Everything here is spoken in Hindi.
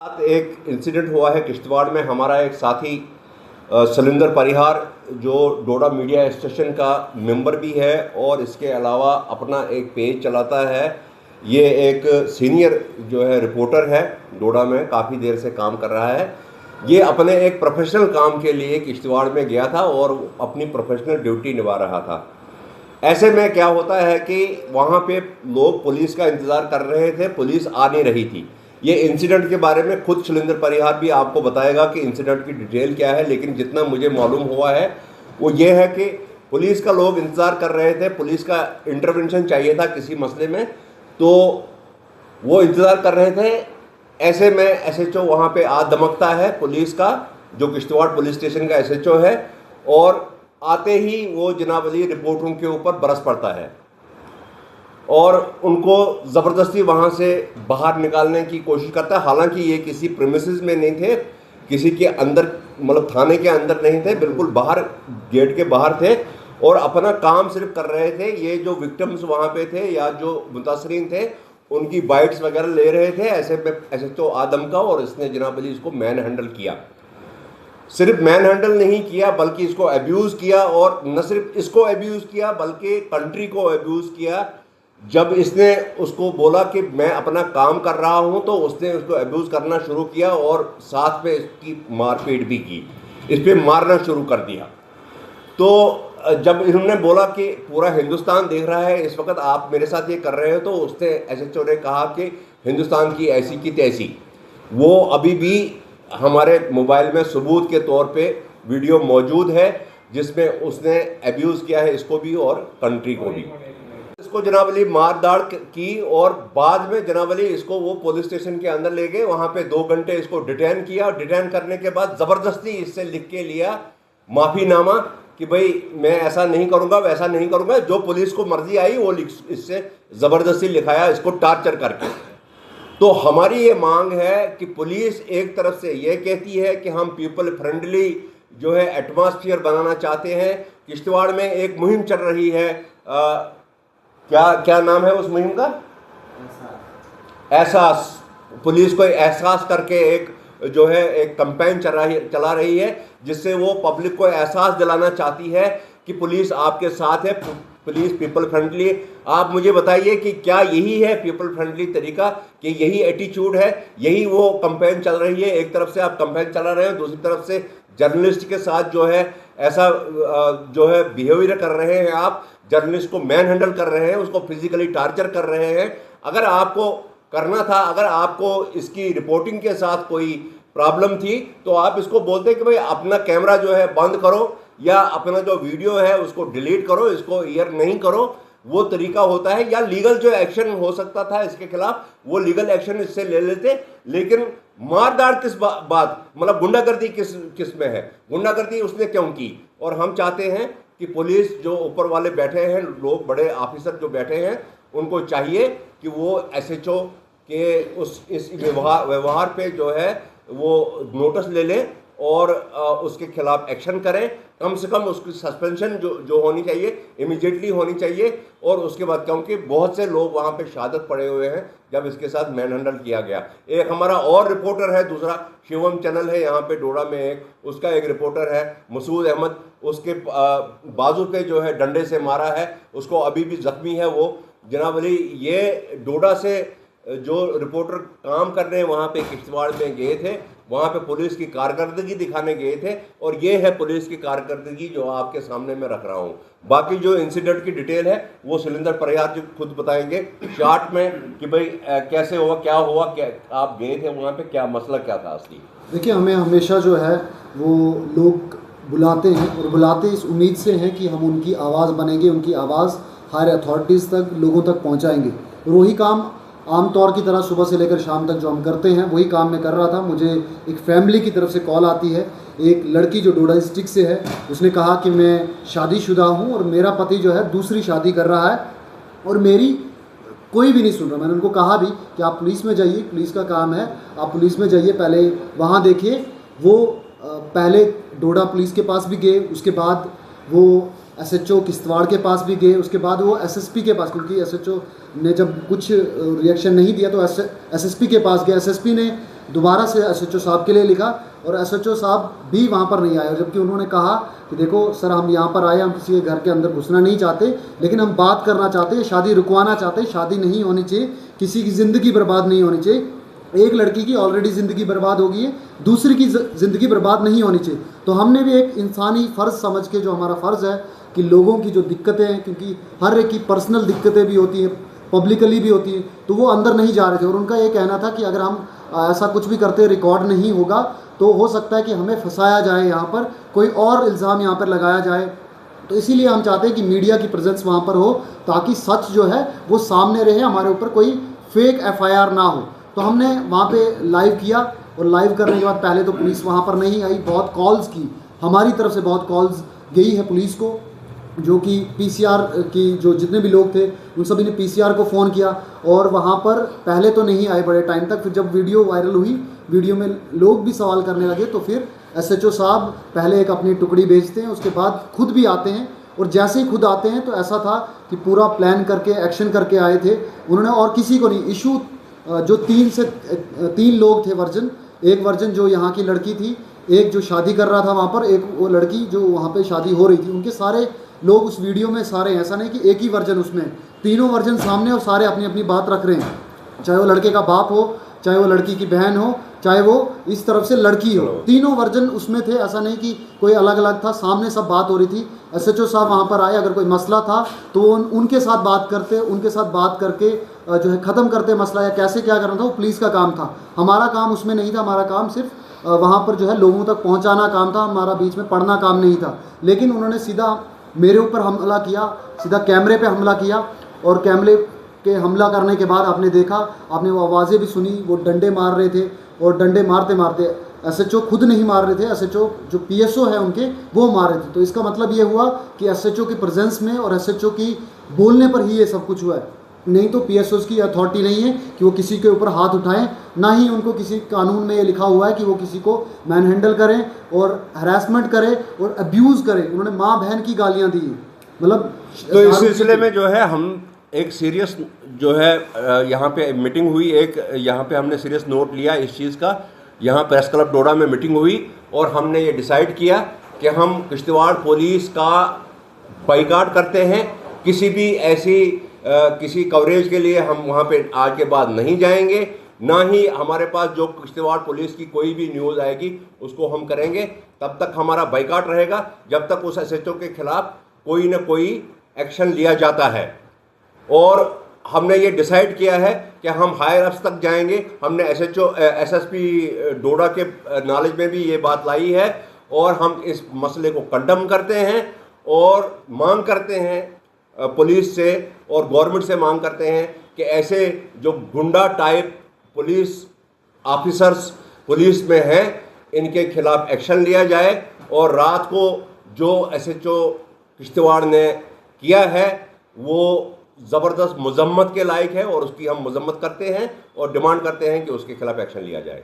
साथ एक इंसिडेंट हुआ है किश्तवाड़ में। हमारा एक साथी सलिंदर परिहार जो डोडा मीडिया स्टेशन का मेंबर भी है और इसके अलावा अपना एक पेज चलाता है। ये एक सीनियर जो है रिपोर्टर है, डोडा में काफ़ी देर से काम कर रहा है। ये अपने एक प्रोफेशनल काम के लिए किश्तवाड़ में गया था और अपनी प्रोफेशनल ड्यूटी निभा रहा था। ऐसे में क्या होता है कि वहाँ पे लोग पुलिस का इंतज़ार कर रहे थे, पुलिस आ नहीं रही थी। ये इंसिडेंट के बारे में खुद सलिंदर परिहार भी आपको बताएगा कि इंसिडेंट की डिटेल क्या है, लेकिन जितना मुझे मालूम हुआ है वो ये है कि पुलिस का लोग इंतज़ार कर रहे थे, पुलिस का इंटरवेंशन चाहिए था किसी मसले में, तो वो इंतज़ार कर रहे थे। ऐसे में एसएचओ वहाँ पे आ दमकता है पुलिस का, जो किश्तवाड़ पुलिस स्टेशन का एसएचओ है, और आते ही वो जनाब अली रिपोर्टरों के ऊपर बरस पड़ता है और उनको ज़बरदस्ती वहाँ से बाहर निकालने की कोशिश करता है। हालांकि ये किसी प्रीमिसेस में नहीं थे, किसी के अंदर, मतलब थाने के अंदर नहीं थे, बिल्कुल बाहर, गेट के बाहर थे और अपना काम सिर्फ कर रहे थे। ये जो विक्टिम्स वहाँ पे थे या जो मुतासरीन थे उनकी बाइट्स वगैरह ले रहे थे। ऐसे में एसएचओ आदम का, और इसने जनाब अली इसको मैन हैंडल किया। सिर्फ मैन हैंडल नहीं किया बल्कि इसको अब्यूज़ किया, और न सिर्फ इसको अब्यूज़ किया बल्कि कंट्री को अब्यूज़ किया। जब इसने उसको बोला कि मैं अपना काम कर रहा हूं तो उसने उसको अब्यूज़ करना शुरू किया और साथ में इसकी मारपीट भी की, इस पर मारना शुरू कर दिया। तो जब इन्होंने बोला कि पूरा हिंदुस्तान देख रहा है इस वक्त आप मेरे साथ ये कर रहे हो, तो उसने एसएचओ ने कहा कि हिंदुस्तान की ऐसी की तैसी। वो अभी भी हमारे मोबाइल में सबूत के तौर पे वीडियो मौजूद है जिसमें उसने अब्यूज़ किया है इसको भी और कंट्री को भी। इसको जनाब अली मार दाड़ की और बाद में जनाब अली इसको वो पुलिस स्टेशन के अंदर ले गए। वहाँ पे 2 घंटे इसको डिटेन किया और डिटेन करने के बाद ज़बरदस्ती इससे लिख के लिया माफ़ीनामा कि भाई मैं ऐसा नहीं करूँगा, वैसा नहीं करूँगा। जो पुलिस को मर्जी आई वो इससे ज़बरदस्ती लिखाया, इसको टार्चर करके। तो हमारी ये मांग है कि पुलिस एक तरफ से ये कहती है कि हम पीपल फ्रेंडली जो है एटमॉस्फेयर बनाना चाहते हैं। किश्तवाड़ में एक मुहिम चल रही है, क्या नाम है उस मुहिम का? एहसास। पुलिस को एहसास करके एक जो है एक कैंपेन चला रही है जिससे वो पब्लिक को एहसास दिलाना चाहती है कि पुलिस आपके साथ है, पुलिस पीपल फ्रेंडली। आप मुझे बताइए कि क्या यही है पीपल फ्रेंडली तरीका, कि यही एटीट्यूड है, यही वो कैंपेन चल रही है? एक तरफ से आप कैंपेन चला रहे हैं, दूसरी तरफ से जर्नलिस्ट के साथ जो है ऐसा जो है बिहेवियर कर रहे हैं। आप जर्नलिस्ट को मैन हैंडल कर रहे हैं, उसको फिजिकली टार्चर कर रहे हैं। अगर आपको करना था, अगर आपको इसकी रिपोर्टिंग के साथ कोई प्रॉब्लम थी तो आप इसको बोलते कि भाई अपना कैमरा जो है बंद करो या अपना जो वीडियो है उसको डिलीट करो, इसको एयर नहीं करो। वो तरीका होता है, या लीगल जो एक्शन हो सकता था इसके खिलाफ वो लीगल एक्शन इससे ले लेते। लेकिन मारदार किस बात, मतलब गुंडागर्दी किस में है? गुंडागर्दी उसने क्यों की? और हम चाहते हैं कि पुलिस जो ऊपर वाले बैठे हैं, लोग बड़े ऑफिसर जो बैठे हैं, उनको चाहिए कि वो एसएचओ के इस व्यवहार पे जो है वो नोटिस ले लें और उसके खिलाफ एक्शन करें। कम से कम उसकी सस्पेंशन जो होनी चाहिए इमीडिएटली होनी चाहिए। और उसके बाद, क्योंकि बहुत से लोग वहाँ पे शहादत पड़े हुए हैं जब इसके साथ मैन हैंडल किया गया। एक हमारा और रिपोर्टर है, दूसरा शिवम चैनल है यहाँ पे डोडा में, एक उसका एक रिपोर्टर है मसूद अहमद, उसके बाजू पे जो है डंडे से मारा है, उसको अभी भी जख्मी है वो। जनाब अली ये डोडा से जो रिपोर्टर काम करने वहाँ पे किश्तवाड़ में गए थे, वहाँ पे पुलिस की कारकर्दगी दिखाने गए थे, और ये है पुलिस की कारकर्दगी जो आपके सामने मैं रख रहा हूँ। बाकी जो इंसिडेंट की डिटेल है वो सलिंदर परिहार जी खुद बताएंगे शॉर्ट में कि भाई कैसे हुआ, क्या हुआ, क्या आप गए थे वहाँ पे, क्या मसला क्या था असली। देखिए, हमें हमेशा जो है वो लोग बुलाते हैं और बुलाते इस उम्मीद से हैं कि हम उनकी आवाज़ बनेंगे, उनकी आवाज़ हायर अथॉरिटीज़ तक, लोगों तक पहुँचाएँगे। और वही काम आमतौर की तरह सुबह से लेकर शाम तक जो हम करते हैं वही काम मैं कर रहा था। मुझे एक फैमिली की तरफ से कॉल आती है, एक लड़की जो डोडा डिस्ट्रिक्ट से है, उसने कहा कि मैं शादीशुदा हूं और मेरा पति जो है दूसरी शादी कर रहा है और मेरी कोई भी नहीं सुन रहा। मैंने उनको कहा भी कि आप पुलिस में जाइए, पुलिस का काम है, आप पुलिस में जाइए, पहले वहाँ देखिए। वो पहले डोडा पुलिस के पास भी गए, उसके बाद वो एसएचओ किश्तवाड़ के पास भी गए, उसके बाद वो एसएसपी के पास, क्योंकि एसएचओ ने जब कुछ रिएक्शन नहीं दिया तो एसएसपी के पास गए। एसएसपी ने दोबारा से एसएचओ साहब के लिए लिखा और एसएचओ साहब भी वहाँ पर नहीं आए, जबकि उन्होंने कहा कि देखो सर, हम यहाँ पर आए, हम किसी के घर के अंदर घुसना नहीं चाहते, लेकिन हम बात करना चाहते हैं, शादी रुकवाना चाहते हैं, शादी नहीं होनी चाहिए, किसी की ज़िंदगी बर्बाद नहीं होनी चाहिए। एक लड़की की ऑलरेडी ज़िंदगी बर्बाद हो गई है, दूसरी की ज़िंदगी बर्बाद नहीं होनी चाहिए। तो हमने भी एक इंसानी फ़र्ज़ समझ के, जो हमारा फ़र्ज़ है कि लोगों की जो दिक्कतें हैं, क्योंकि हर एक की पर्सनल दिक्कतें भी होती हैं, पब्लिकली भी होती हैं, तो वो अंदर नहीं जा रहे थे। और उनका ये कहना था कि अगर हम ऐसा कुछ भी करते रिकॉर्ड नहीं होगा तो हो सकता है कि हमें फंसाया जाए, यहाँ पर कोई और इल्ज़ाम यहाँ पर लगाया जाए। तो इसीलिए हम चाहते हैं कि मीडिया की प्रेजेंस वहाँ पर हो, ताकि सच जो है वो सामने रहे, हमारे ऊपर कोई फेक एफआईआर ना हो। तो हमने वहाँ पे लाइव किया और लाइव करने के बाद पहले तो पुलिस वहाँ पर नहीं आई, बहुत कॉल्स की, हमारी तरफ से बहुत कॉल्स गई है पुलिस को, जो कि पीसीआर की जो जितने भी लोग थे उन सभी ने पीसीआर को फ़ोन किया और वहाँ पर पहले तो नहीं आए बड़े टाइम तक। फिर जब वीडियो वायरल हुई, वीडियो में लोग भी सवाल करने लगे, तो फिर एसएचओ साहब पहले एक अपनी टुकड़ी भेजते हैं, उसके बाद खुद भी आते हैं। और जैसे ही खुद आते हैं तो ऐसा था कि पूरा प्लान करके, एक्शन करके आए थे उन्होंने, और किसी को नहीं इशू। जो 3 लोग थे वर्जन, एक वर्जन जो यहाँ की लड़की थी, एक जो शादी कर रहा था वहाँ पर, एक वो लड़की जो वहाँ पे शादी हो रही थी, उनके सारे लोग उस वीडियो में सारे, ऐसा नहीं कि एक ही वर्जन उसमें, तीनों वर्जन सामने और सारे अपनी अपनी बात रख रहे हैं, चाहे वो लड़के का बाप हो, चाहे वो लड़की की बहन हो, चाहे वो इस तरफ से लड़की हो, तीनों वर्जन उसमें थे। ऐसा नहीं कि कोई अलग अलग था, सामने सब बात हो रही थी। एसएचओ साहब वहाँ पर आए, अगर कोई मसला था तो उनके साथ बात करते, उनके साथ बात करके जो है ख़त्म करते मसला, या कैसे क्या करना था वो पुलिस का काम था। हमारा काम उसमें नहीं था, हमारा काम सिर्फ वहाँ पर जो है लोगों तक पहुँचाना काम था, हमारा बीच में पढ़ना काम नहीं था। लेकिन उन्होंने सीधा मेरे ऊपर हमला किया, सीधा कैमरे पे हमला किया, और कैमरे के हमला करने के बाद आपने देखा, आपने वो आवाज़ें भी सुनी, वो डंडे मार रहे थे, और डंडे मारते मारते एसएचओ खुद नहीं मार रहे थे, एसएचओ जो पीएसओ है उनके, वो मार रहे थे। तो इसका मतलब ये हुआ कि एसएचओ की प्रेजेंस में और एसएचओ की बोलने पर ही ये सब कुछ हुआ है, नहीं तो पीएसओ की अथॉरिटी नहीं है कि वो किसी के ऊपर हाथ उठाएं, ना ही उनको किसी कानून में ये लिखा हुआ है कि वो किसी को मैन हैंडल करें और हरासमेंट करें और अब्यूज़ करें। उन्होंने माँ बहन की गालियाँ दी, मतलब। तो इस सिलसिले में जो है हम एक सीरियस जो है यहाँ पे मीटिंग हुई, एक यहाँ पे हमने सीरियस नोट लिया इस चीज़ का। यहाँ प्रेस क्लब डोडा में मीटिंग हुई और हमने ये डिसाइड किया कि हम किश्तवाड़ पुलिस का बाइकाट करते हैं, किसी भी ऐसी किसी कवरेज के लिए हम वहाँ पे आज के बाद नहीं जाएंगे, ना ही हमारे पास जो किश्तवाड़ पुलिस की कोई भी न्यूज़ आएगी उसको हम करेंगे। तब तक हमारा बाइकाट रहेगा जब तक उस एसएचओ के खिलाफ कोई ना कोई एक्शन लिया जाता है। और हमने ये डिसाइड किया है कि हम हायर अप्स तक जाएंगे। हमने एसएसपी डोडा के नॉलेज में भी ये बात लाई है और हम इस मसले को कंडम करते हैं और मांग करते हैं पुलिस से और गवर्नमेंट से मांग करते हैं कि ऐसे जो गुंडा टाइप पुलिस ऑफिसर्स पुलिस में हैं, इनके खिलाफ एक्शन लिया जाए। और रात को जो एसएचओ किश्तवाड़ ने किया है वो ज़बरदस्त मजम्मत के लायक है और उसकी हम मजम्मत करते हैं और डिमांड करते हैं कि उसके खिलाफ एक्शन लिया जाए।